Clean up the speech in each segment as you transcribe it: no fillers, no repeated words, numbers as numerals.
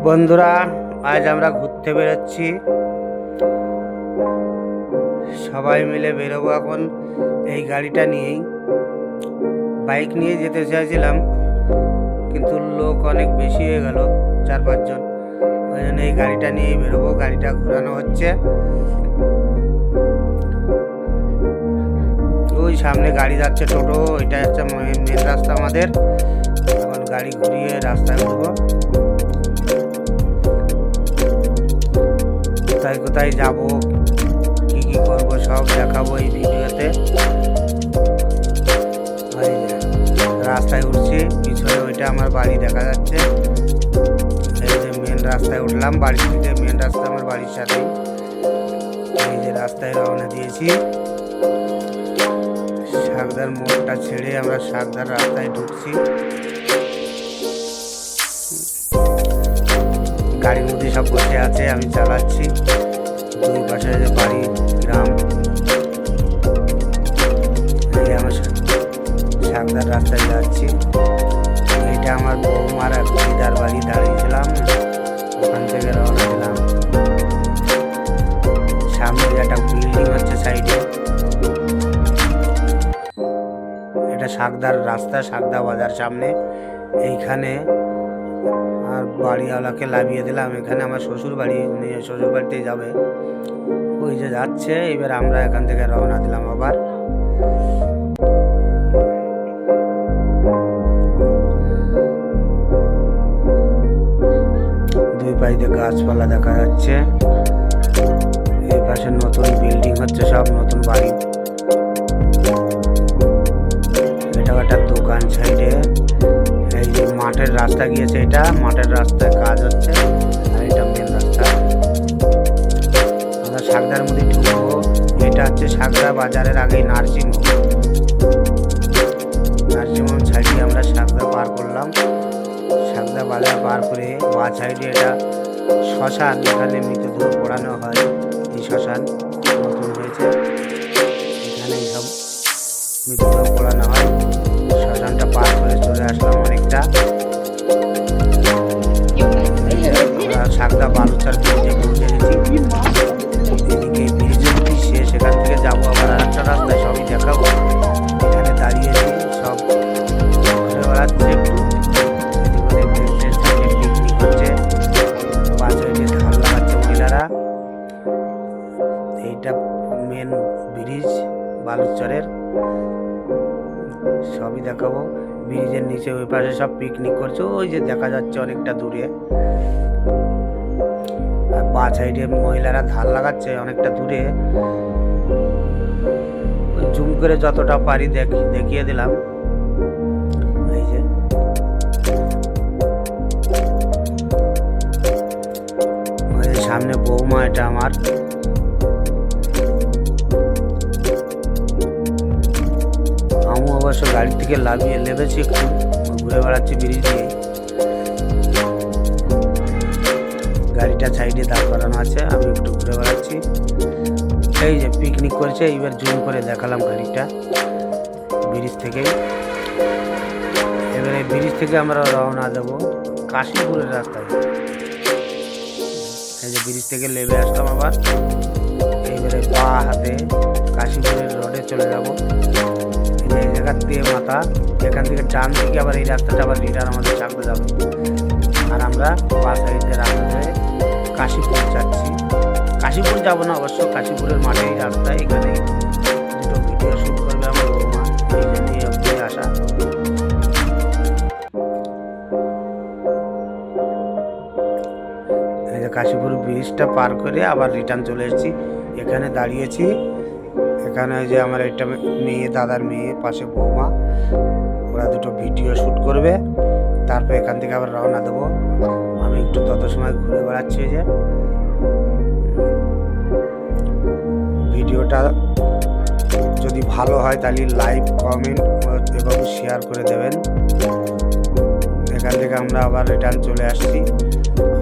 বন্ধুরা, আজ আমরা ঘুরতে বেরোচ্ছি। সবাই মিলে বেরোবো এখন এই গাড়িটা নিয়েই। বাইক নিয়ে যেতে চাইছিলাম, কিন্তু লোক অনেক বেশি হয়ে গেল, 4-5 জন। ওই জন্য এই গাড়িটা নিয়েই বেরোবো। গাড়িটা ঘোরানো হচ্ছে। ওই সামনে গাড়ি যাচ্ছে, টোটো। এটা হচ্ছে মেন রাস্তা আমাদের। এখন গাড়ি ঘুরিয়ে রাস্তায় উঠবো। কোথায় কোথায় যাবো, কি কি করবো সব দেখাবো এই ভিডিওতে। রাস্তায় উঠছি, পিছনে ওইটা আমার বাড়ি দেখা যাচ্ছে। এই যে মেন রাস্তায় উঠলাম, বাড়ি থেকে মেন রাস্তা আমার বাড়ির সাথে। এই যে রাস্তায় রওনা দিয়েছি। শাকদার মোড়টা ছেড়ে আমরা শাকদার রাস্তায় ঢুকছি। গাড়ির মধ্যে সব বসে আছে, আমি চালাচ্ছি। দুই পাশে যে বাড়ি, গ্রাম। এই আমার শাকদার রাস্তায় যাচ্ছি। এটা আমার বৌমার এক দিদার বাড়ি, দাঁড়িয়েছিলাম। ওখান থেকে রওনা দিলাম। সামনে একটা বিল্ডিং হচ্ছে সাইডে। এটা শাকদার রাস্তা, শাকদা বাজার সামনে। এইখানে আর বাড়িওয়ালাকে লাভিয়ে দিলাম। এখানে আমার শ্বশুর বাড়ি, উনি শ্বশুর বাড়িতেই যাবে। ওই যে যাচ্ছে। এবার আমরা এখান থেকে রওনা দিলাম আবার। দুই পাশে গাছপালা দেখা যাচ্ছে। এই পাশে নতুন বিল্ডিং হচ্ছে, সব নতুন বাড়ি। এটা একটা দোকান সাইডে। এই যে মাঠের রাস্তা গিয়েছে, এটা মাঠের রাস্তায় কাজ হচ্ছে। আর এটা মেন রাস্তা। আমরা শাকদার মধ্যে ঢুকবো। এটা হচ্ছে শাকদা বাজারের আগেই নার্সিংহোম। নার্সিংহোম ছাড়িয়ে আমরা শাকদা পার করলাম। শাকদা বাজার পার করে বা সাইডে এটা শ্মশান, এখানে মৃতদেহ পোড়ানো হয়। এই শ্মশান নতুন হয়েছে, এখানে সব মৃতদেহ পোড়ানো হয়। শ্মশানটা পার করে চলে আসলাম অনেকটা। আমরা শাকদা বালুচার ব্রিজে পৌঁছে গেছি। এদিকে ব্রিজের ব্রিজ শেষ, এখান থেকে যাবো আবার আর একটা রাস্তায়, সবই দেখাবো। এখানে দাঁড়িয়েছি, সব ঘুরে বেড়াচ্ছে একটু। পিকনিক হচ্ছে, পাশে ধান লাগাচ্ছে মহিলারা। এইটা মেন ব্রিজ বালুচরের, সবই দেখাবো। ব্রিজের নিচে ওই পাশে সব পিকনিক করছে, ওই যে দেখা যাচ্ছে অনেকটা দূরে। আর বা সাইডে মহিলারা ধান লাগাচ্ছে অনেকটা দূরে। জুম করে যতটা পারি দেখিয়ে দিলাম। এই যে সামনে বৌমা, এটা আমার। আমি অবশ্য গাড়ি থেকে লাভিয়ে লেবেছি, একটু ঘুরে বেড়াচ্ছি ব্রিজ দিয়ে। গাড়িটা সাইডে দাঁড় করানো আছে, আমি একটু ঘুরে বেড়াচ্ছি। এই যে পিকনিক করছে। এইবার জুম করে দেখালাম গাড়িটা ব্রিজ থেকে। এবারে ব্রিজ থেকে আমরা রওনা দেবো কাশীপুরের রাস্তায়। এই যে ব্রিজ থেকে লেবে আসলাম আবার। এইবারে বা হাতে কাশীপুরের রোডে চলে যাবো। এই জায়গার দিয়ে মাথা, এখান থেকে ডান দিকে আবার এই রাস্তাটা আবার রিটার্ন আমাদের চাপতে যাবে। আর আমরা বা সাইডে রাস্তা ধরে কাশীপুর যাচ্ছি। কাশীপুর যাবো না অবশ্য, কাশীপুরের মাঠেই রাস্তায়। এখানে দুটো ভিডিও শ্যুট করবে আমার বৌমা, এই জন্যই অব্দি আসা। এই যে কাশীপুর ব্রিজটা পার করে আবার রিটার্ন চলে এসেছি। এখানে দাঁড়িয়েছি। এখানে ওই যে আমার একটা মেয়ে, দাদার মেয়ে, পাশে বৌমা, ওরা দুটো ভিডিও শ্যুট করবে। তারপর এখান থেকে আবার রওনা দেবো। আমি একটু তত সময় ঘুরে বেড়াচ্ছি। যে ভিডিওটা যদি ভালো হয় তাহলে লাইক, কমেন্ট এবং শেয়ার করে দেবেন। এখান থেকে আমরা আবার রিটার্ন চলে আসছি।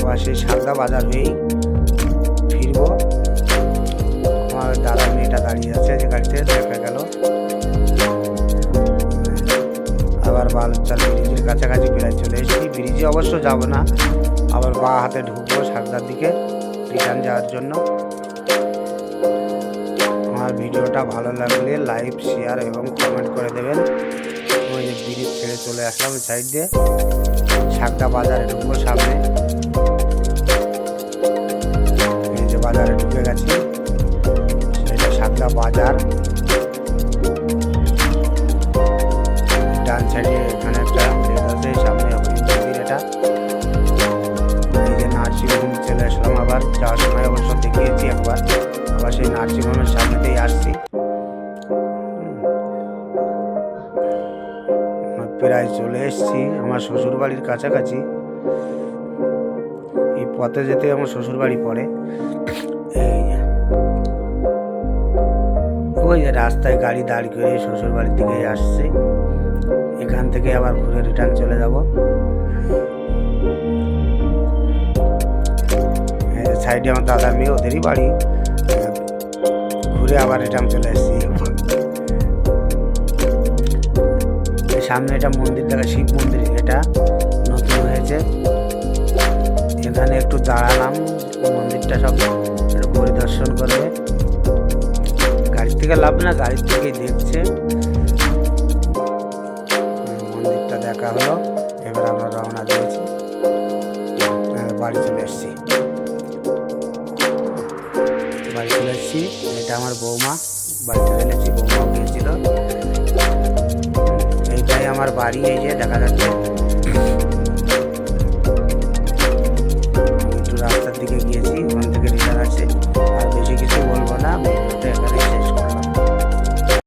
আবার সেই শাকদা বাজার হয়েই ফিরবো। আমার দাদার মেয়েটা দাঁড়িয়ে আছে, যে গাড়িতে দেখা গেল। আবার বালুচর ব্রিজের কাছাকাছি প্রায় চলে এসেছি। ব্রিজে অবশ্য যাব না, আবার বাঁ হাতে ঢুকবো সাগদার দিকে রিটার্ন যাওয়ার জন্য। আমার ভিডিওটা ভালো লাগলে লাইক শেয়ার এবং কমেন্ট করে দেবেন। ওই যে ব্রিজ ছেড়ে চলে আসলাম সাইড দিয়ে, সাগদা বাজারে ঢুকবো সামনে। এই যে বাজারে ঢুকে গেছি, এটা সাগদা বাজার। ডান সাইডে এখানে একটা আছে, সামনে মন্দির এটা। এই যে নার্সিংহোম চলে আসলাম, আবার যাওয়ার সময় অবশ্য দেখিয়েছি একবার, আবার সেই নার্সিংহোমের সামনেতেই আসছি। প্রায় চলে এসেছি আমার শ্বশুর বাড়ির কাছাকাছি। এই পথে যেতে আমার শ্বশুর বাড়ি পড়ে। এই ওই যে রাস্তায় গাড়ি দাঁড় করে শ্বশুর বাড়ির দিকে আসছে, এখান থেকে আবার ঘুরে রিটার্ন চলে যাব। সাইডে আমার দাদার মেয়ে, ওদেরই বাড়ি। ঘুরে আবার রিটার্ন চলে এসেছি। সামনে এটা মন্দির দেখা, শিব মন্দির, এটা নতুন হয়েছে। এখানে একটু দাঁড়ালাম, মন্দিরটা সব একটু পরিদর্শন করবে। গাড়ির থেকে লাভ না, গাড়ির থেকেই দেখছে। মন্দিরটা দেখা হলো, এবার আমরা রওনা দিয়েছি, বাড়ি চলে এসেছি। বাড়ি চলে এসেছি, এটা আমার বৌমা, বাড়িতে ফেলেছি, বৌমাও গিয়েছিল। এইটাই আমার বাড়ি, এই যে দেখা যাচ্ছে।